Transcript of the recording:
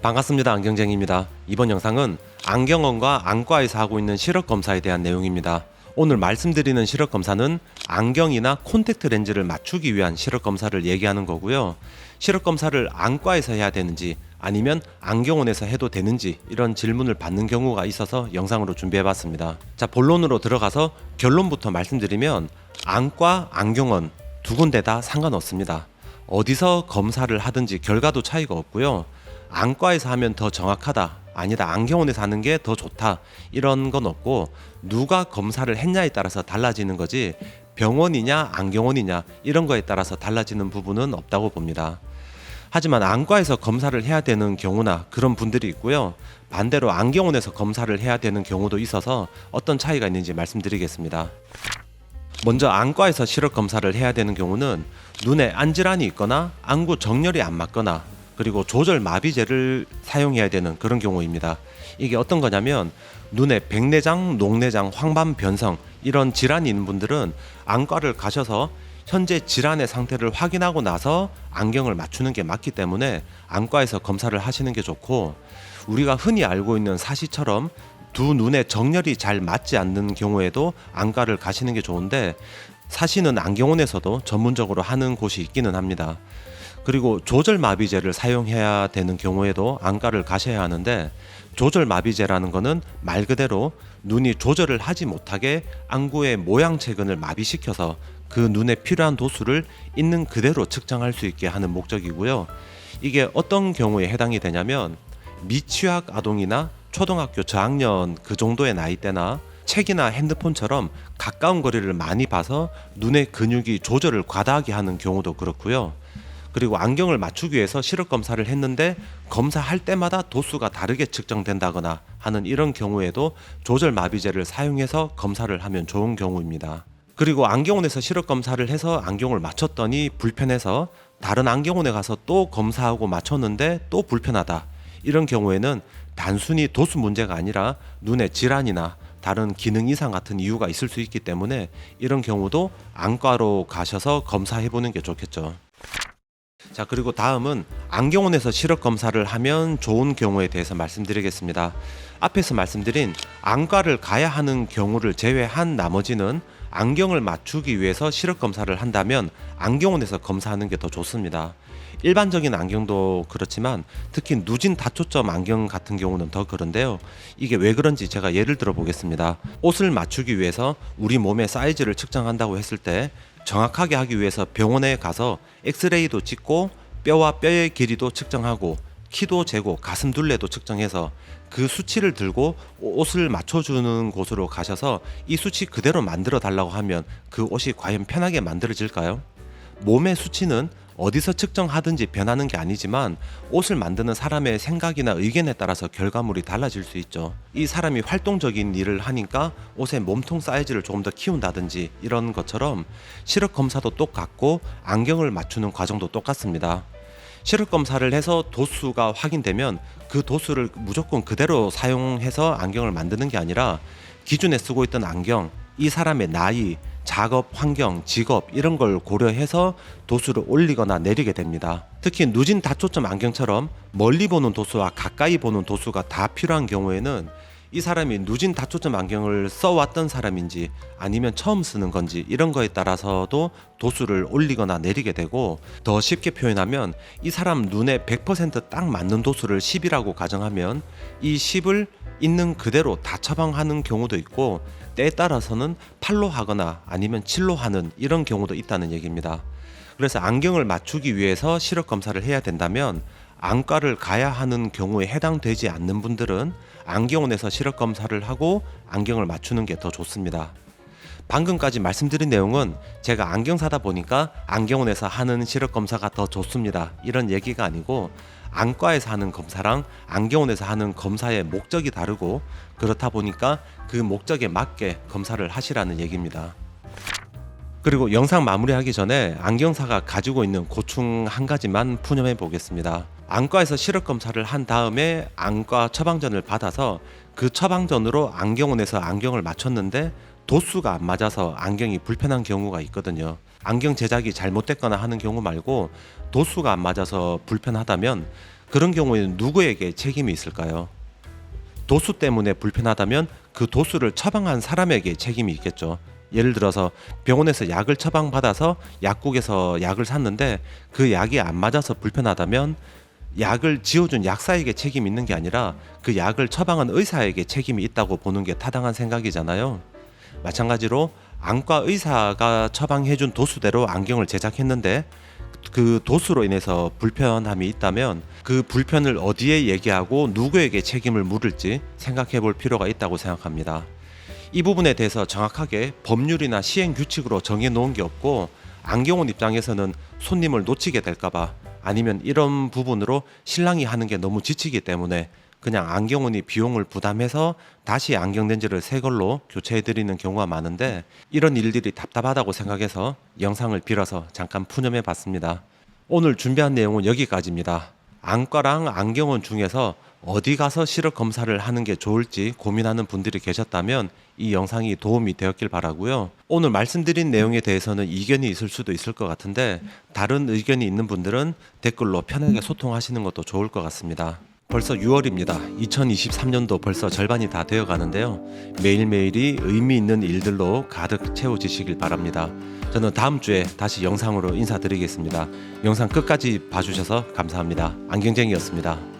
반갑습니다. 안경쟁입니다. 이번 영상은 안경원과 안과에서 하고 있는 시력검사에 대한 내용입니다. 오늘 말씀드리는 시력검사는 안경이나 콘택트 렌즈를 맞추기 위한 시력검사를 얘기하는 거고요. 시력검사를 안과에서 해야 되는지 아니면 안경원에서 해도 되는지 이런 질문을 받는 경우가 있어서 영상으로 준비해봤습니다. 자, 본론으로 들어가서 결론부터 말씀드리면 안과, 안경원 두 군데 다 상관없습니다. 어디서 검사를 하든지 결과도 차이가 없고요. 안과에서 하면 더 정확하다, 아니다, 안경원에서 하는 게 더 좋다, 이런 건 없고 누가 검사를 했냐에 따라서 달라지는 거지 병원이냐 안경원이냐 이런 거에 따라서 달라지는 부분은 없다고 봅니다. 하지만 안과에서 검사를 해야 되는 경우나 그런 분들이 있고요. 반대로 안경원에서 검사를 해야 되는 경우도 있어서 어떤 차이가 있는지 말씀드리겠습니다. 먼저 안과에서 시력 검사를 해야 되는 경우는 눈에 안질환이 있거나 안구 정렬이 안 맞거나 그리고 조절 마비제를 사용해야 되는 그런 경우입니다. 이게 어떤 거냐면 눈에 백내장, 녹내장, 황반 변성 이런 질환이 있는 분들은 안과를 가셔서 현재 질환의 상태를 확인하고 나서 안경을 맞추는 게 맞기 때문에 안과에서 검사를 하시는 게 좋고, 우리가 흔히 알고 있는 사시처럼 두 눈의 정렬이 잘 맞지 않는 경우에도 안과를 가시는 게 좋은데, 사시는 안경원에서도 전문적으로 하는 곳이 있기는 합니다. 그리고 조절 마비제를 사용해야 되는 경우에도 안과를 가셔야 하는데, 조절 마비제라는 거는 말 그대로 눈이 조절을 하지 못하게 안구의 모양체근을 마비시켜서 그 눈에 필요한 도수를 있는 그대로 측정할 수 있게 하는 목적이고요. 이게 어떤 경우에 해당이 되냐면 미취학 아동이나 초등학교 저학년 그 정도의 나이대나 책이나 핸드폰처럼 가까운 거리를 많이 봐서 눈의 근육이 조절을 과다하게 하는 경우도 그렇고요. 그리고 안경을 맞추기 위해서 시력 검사를 했는데 검사할 때마다 도수가 다르게 측정된다거나 하는 이런 경우에도 조절 마비제를 사용해서 검사를 하면 좋은 경우입니다. 그리고 안경원에서 시력 검사를 해서 안경을 맞췄더니 불편해서 다른 안경원에 가서 또 검사하고 맞췄는데 또 불편하다, 이런 경우에는 단순히 도수 문제가 아니라 눈의 질환이나 다른 기능 이상 같은 이유가 있을 수 있기 때문에 이런 경우도 안과로 가셔서 검사해보는 게 좋겠죠. 자, 그리고 다음은 안경원에서 시력 검사를 하면 좋은 경우에 대해서 말씀드리겠습니다. 앞에서 말씀드린 안과를 가야 하는 경우를 제외한 나머지는 안경을 맞추기 위해서 시력 검사를 한다면 안경원에서 검사하는 게 더 좋습니다. 일반적인 안경도 그렇지만 특히 누진 다초점 안경 같은 경우는 더 그런데요. 이게 왜 그런지 제가 예를 들어 보겠습니다. 옷을 맞추기 위해서 우리 몸의 사이즈를 측정한다고 했을 때 정확하게 하기 위해서 병원에 가서 엑스레이도 찍고 뼈와 뼈의 길이도 측정하고 키도 재고 가슴 둘레도 측정해서 그 수치를 들고 옷을 맞춰주는 곳으로 가셔서 이 수치 그대로 만들어 달라고 하면 그 옷이 과연 편하게 만들어질까요? 몸의 수치는 어디서 측정하든지 변하는 게 아니지만 옷을 만드는 사람의 생각이나 의견에 따라서 결과물이 달라질 수 있죠. 이 사람이 활동적인 일을 하니까 옷의 몸통 사이즈를 조금 더 키운다든지 이런 것처럼 시력 검사도 똑같고 안경을 맞추는 과정도 똑같습니다. 시력 검사를 해서 도수가 확인되면 그 도수를 무조건 그대로 사용해서 안경을 만드는 게 아니라 기존에 쓰고 있던 안경, 이 사람의 나이, 작업 환경, 직업 이런 걸 고려해서 도수를 올리거나 내리게 됩니다. 특히 누진 다초점 안경처럼 멀리 보는 도수와 가까이 보는 도수가 다 필요한 경우에는 이 사람이 누진 다초점 안경을 써왔던 사람인지 아니면 처음 쓰는 건지 이런 거에 따라서도 도수를 올리거나 내리게 되고, 더 쉽게 표현하면 이 사람 눈에 100%딱 맞는 도수를 10이라고 가정하면 이 10을 있는 그대로 다 처방하는 경우도 있고, 때에 따라서는 8로 하거나 아니면 7로 하는 이런 경우도 있다는 얘기입니다. 그래서 안경을 맞추기 위해서 시력 검사를 해야 된다면 안과를 가야 하는 경우에 해당되지 않는 분들은 안경원에서 시력 검사를 하고 안경을 맞추는 게 더 좋습니다. 방금까지 말씀드린 내용은 제가 안경 사다 보니까 안경원에서 하는 시력 검사가 더 좋습니다, 이런 얘기가 아니고, 안과에서 하는 검사랑 안경원에서 하는 검사의 목적이 다르고 그렇다 보니까 그 목적에 맞게 검사를 하시라는 얘기입니다. 그리고 영상 마무리하기 전에 안경사가 가지고 있는 고충 한 가지만 푸념해 보겠습니다. 안과에서 시력 검사를 한 다음에 안과 처방전을 받아서 그 처방전으로 안경원에서 안경을 맞췄는데 도수가 안 맞아서 안경이 불편한 경우가 있거든요. 안경 제작이 잘못됐거나 하는 경우 말고 도수가 안 맞아서 불편하다면 그런 경우에는 누구에게 책임이 있을까요? 도수 때문에 불편하다면 그 도수를 처방한 사람에게 책임이 있겠죠. 예를 들어서 병원에서 약을 처방받아서 약국에서 약을 샀는데 그 약이 안 맞아서 불편하다면 약을 지어준 약사에게 책임이 있는 게 아니라 그 약을 처방한 의사에게 책임이 있다고 보는 게 타당한 생각이잖아요. 마찬가지로 안과 의사가 처방해준 도수대로 안경을 제작했는데 그 도수로 인해서 불편함이 있다면 그 불편을 어디에 얘기하고 누구에게 책임을 물을지 생각해 볼 필요가 있다고 생각합니다. 이 부분에 대해서 정확하게 법률이나 시행 규칙으로 정해 놓은 게 없고 안경원 입장에서는 손님을 놓치게 될까봐 아니면 이런 부분으로 신랑이 하는 게 너무 지치기 때문에 그냥 안경원이 비용을 부담해서 다시 안경 렌즈를 새 걸로 교체해 드리는 경우가 많은데 이런 일들이 답답하다고 생각해서 영상을 빌어서 잠깐 푸념해 봤습니다. 오늘 준비한 내용은 여기까지입니다. 안과랑 안경원 중에서 어디 가서 시력 검사를 하는 게 좋을지 고민하는 분들이 계셨다면 이 영상이 도움이 되었길 바라고요. 오늘 말씀드린 내용에 대해서는 이견이 있을 수도 있을 것 같은데 다른 의견이 있는 분들은 댓글로 편하게 소통하시는 것도 좋을 것 같습니다. 벌써 6월입니다. 2023년도 벌써 절반이 다 되어 가는데요. 매일매일이 의미 있는 일들로 가득 채워지시길 바랍니다. 저는 다음 주에 다시 영상으로 인사드리겠습니다. 영상 끝까지 봐주셔서 감사합니다. 안경쟁이였습니다.